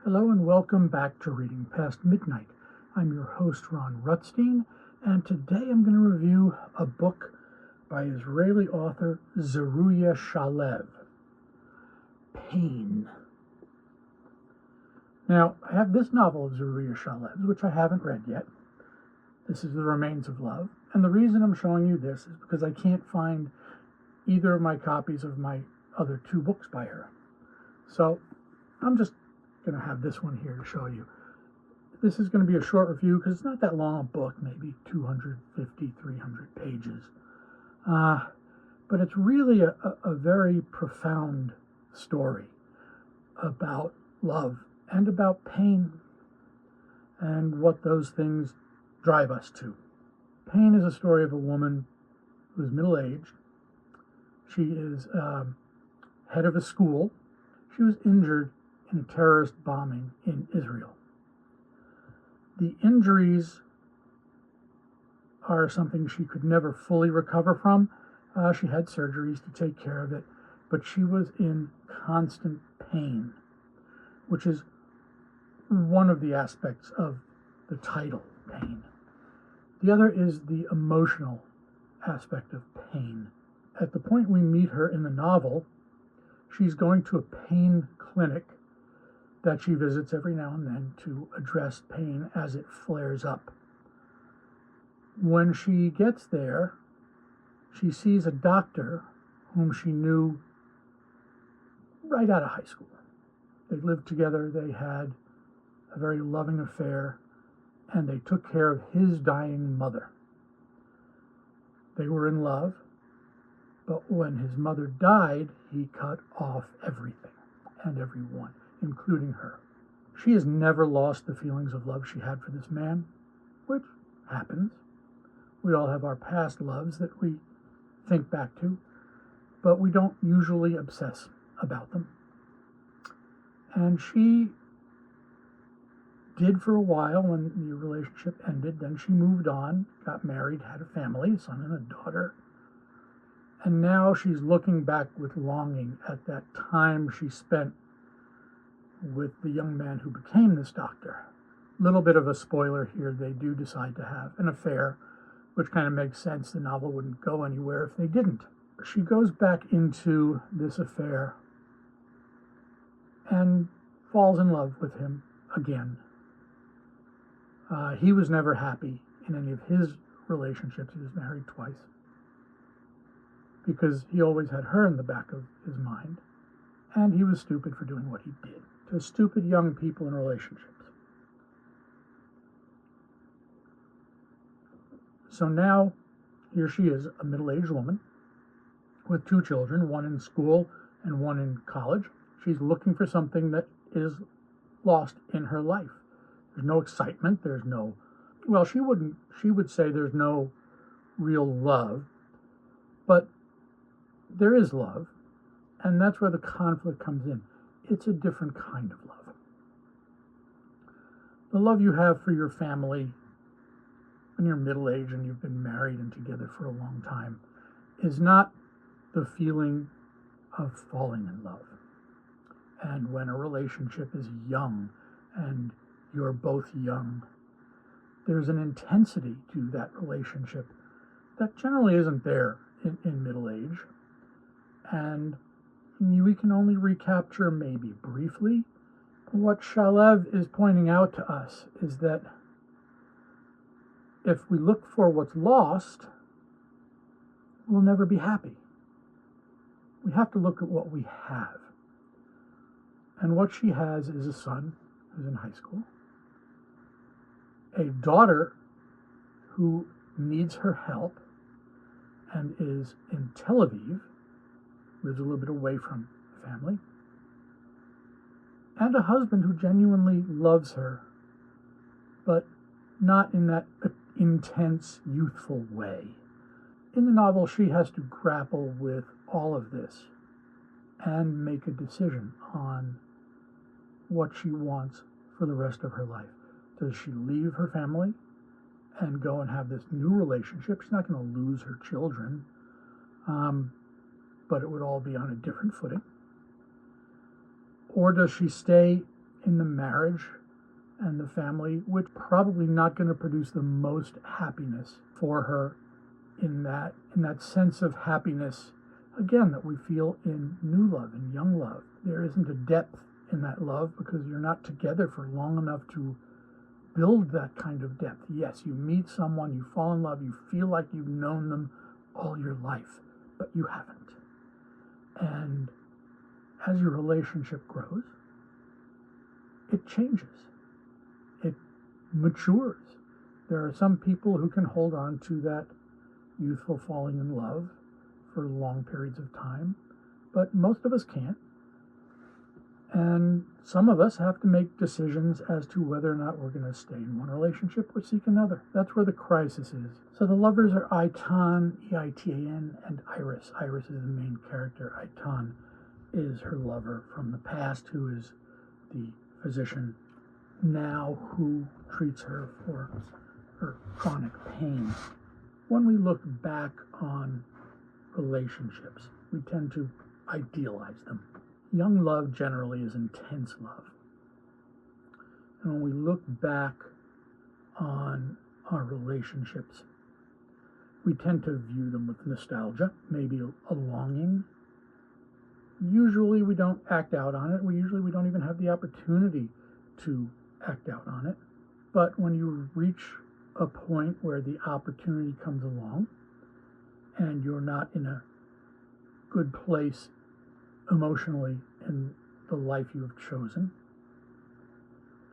Hello and welcome back to Reading Past Midnight. I'm your host, Ron Rutstein, and today I'm going to review a book by Israeli author Zeruya Shalev, Pain. Now, I have this novel of Zeruya Shalev's, which I haven't read yet. This is The Remains of Love, and the reason I'm showing you this is because I can't find either of my copies of my other two books by her. So I'm just going to have this one here to show you. This is going to be a short review because it's not that long a book, maybe 250, 300 pages. But it's really a very profound story about love and about pain and what those things drive us to. Pain is a story of a woman who is middle-aged. She is head of a school. She was injured in a terrorist bombing in Israel. The injuries are something she could never fully recover from. She had surgeries to take care of it, but she was in constant pain, which is one of the aspects of the title, Pain. The other is the emotional aspect of pain. At the point we meet her in the novel, she's going to a pain clinic that she visits every now and then to address pain as it flares up. When she gets there, she sees a doctor whom she knew right out of high school. They lived together, they had a very loving affair, and they took care of his dying mother. They were in love, but when his mother died, he cut off everything and everyone, including her. She has never lost the feelings of love she had for this man, which happens. We all have our past loves that we think back to, but we don't usually obsess about them. And she did for a while when the relationship ended. Then she moved on, got married, had a family, a son and a daughter. And now she's looking back with longing at that time she spent with the young man who became this doctor. Little bit of a spoiler here, they do decide to have an affair, which kind of makes sense. The novel wouldn't go anywhere if they didn't. She goes back into this affair and falls in love with him again. He was never happy in any of his relationships. He was married twice because he always had her in the back of his mind, and he was stupid for doing what he did to stupid young people in relationships. So now, here she is, a middle-aged woman with two children, one in school and one in college. She's looking for something that is lost in her life. There's no excitement, there's no, well, she would say there's no real love, but there is love, and that's where the conflict comes in. It's a different kind of love. The love you have for your family when you're middle-aged and you've been married and together for a long time is not the feeling of falling in love. And when a relationship is young and you're both young, there's an intensity to that relationship that generally isn't there in middle age. And we can only recapture maybe briefly. What Shalev is pointing out to us is that if we look for what's lost, we'll never be happy. We have to look at what we have. And what she has is a son who's in high school, a daughter who needs her help and is in Tel Aviv, lives a little bit away from family, and a husband who genuinely loves her, but not in that intense, youthful way. In the novel, she has to grapple with all of this and make a decision on what she wants for the rest of her life. Does she leave her family and go and have this new relationship? She's not going to lose her children, but it would all be on a different footing. Or does she stay in the marriage and the family, which probably not going to produce the most happiness for her in that sense of happiness, again, that we feel in new love and young love. There isn't a depth in that love because you're not together for long enough to build that kind of depth. Yes, you meet someone, you fall in love, you feel like you've known them all your life, but you haven't. And as your relationship grows, it changes. It matures. There are some people who can hold on to that youthful falling in love for long periods of time, but most of us can't. And some of us have to make decisions as to whether or not we're going to stay in one relationship or seek another. That's where the crisis is. So the lovers are Eitan, E-I-T-A-N, and Iris. Iris is the main character. Eitan is her lover from the past, who is the physician now who treats her for her chronic pain. When we look back on relationships, we tend to idealize them. Young love generally is intense love. And when we look back on our relationships, we tend to view them with nostalgia, maybe a longing. Usually we don't act out on it. We don't even have the opportunity to act out on it. But when you reach a point where the opportunity comes along and you're not in a good place emotionally in the life you have chosen,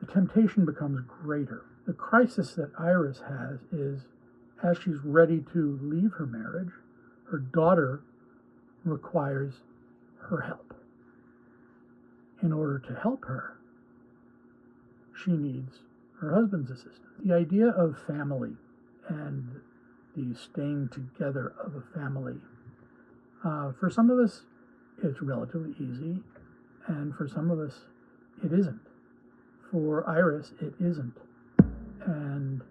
the temptation becomes greater. The crisis that Iris has is, as she's ready to leave her marriage, her daughter requires her help. In order to help her, she needs her husband's assistance. The idea of family and the staying together of a family, for some of us, it's relatively easy, and for some of us, it isn't. For Iris, it isn't. And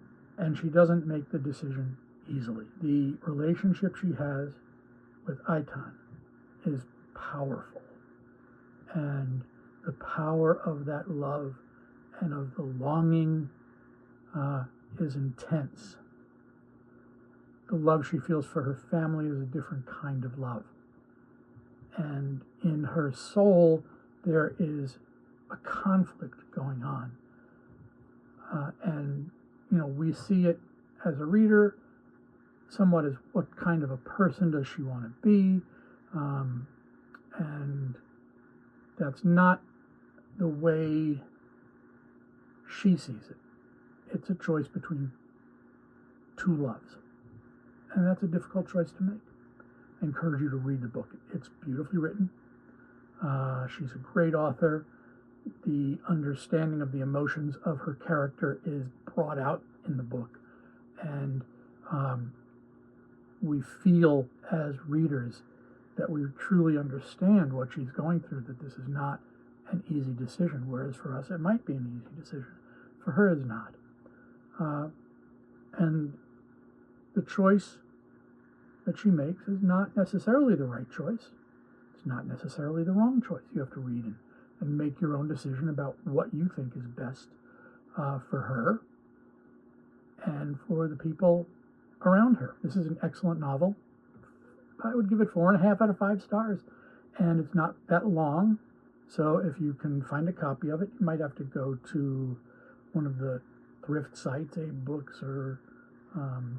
she doesn't make the decision easily. The relationship she has with Eitan is powerful. And the power of that love and of the longing is intense. The love she feels for her family is a different kind of love. And in her soul, there is a conflict going on. And, we see it as a reader somewhat as what kind of a person does she want to be? And that's not the way she sees it. It's a choice between two loves. And that's a difficult choice to make. I encourage you to read the book. It's beautifully written. She's a great author. The understanding of the emotions of her character is brought out in the book. And we feel as readers that we truly understand what she's going through, that this is not an easy decision, whereas for us it might be an easy decision. For her, it's not. And the choice that she makes is not necessarily the right choice. It's not necessarily the wrong choice. You have to read and make your own decision about what you think is best for her and for the people around her. This is an excellent novel. I would give it 4.5 out of 5 stars. And it's not that long, so if you can find a copy of it, you might have to go to one of the thrift sites, Abe Books or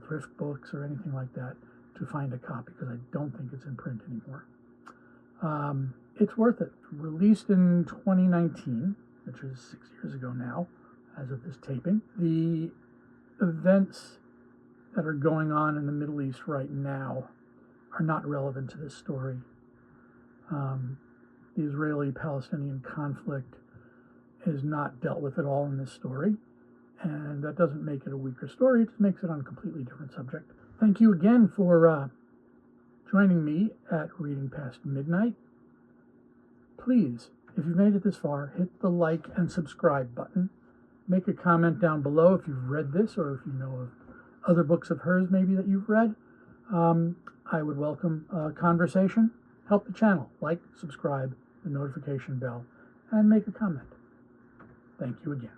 Thrift Books or anything like that, to find a copy, because I don't think it's in print anymore. It's worth it. Released in 2019, which is 6 years ago now, as of this taping. The events that are going on in the Middle East right now are not relevant to this story. The Israeli-Palestinian conflict is not dealt with at all in this story, and that doesn't make it a weaker story. It just makes it on a completely different subject. Thank you again for joining me at Reading Past Midnight. Please, if you've made it this far, hit the like and subscribe button. Make a comment down below if you've read this, or if you know of other books of hers maybe that you've read. I would welcome a conversation. Help the channel. Like, subscribe, the notification bell, and make a comment. Thank you again.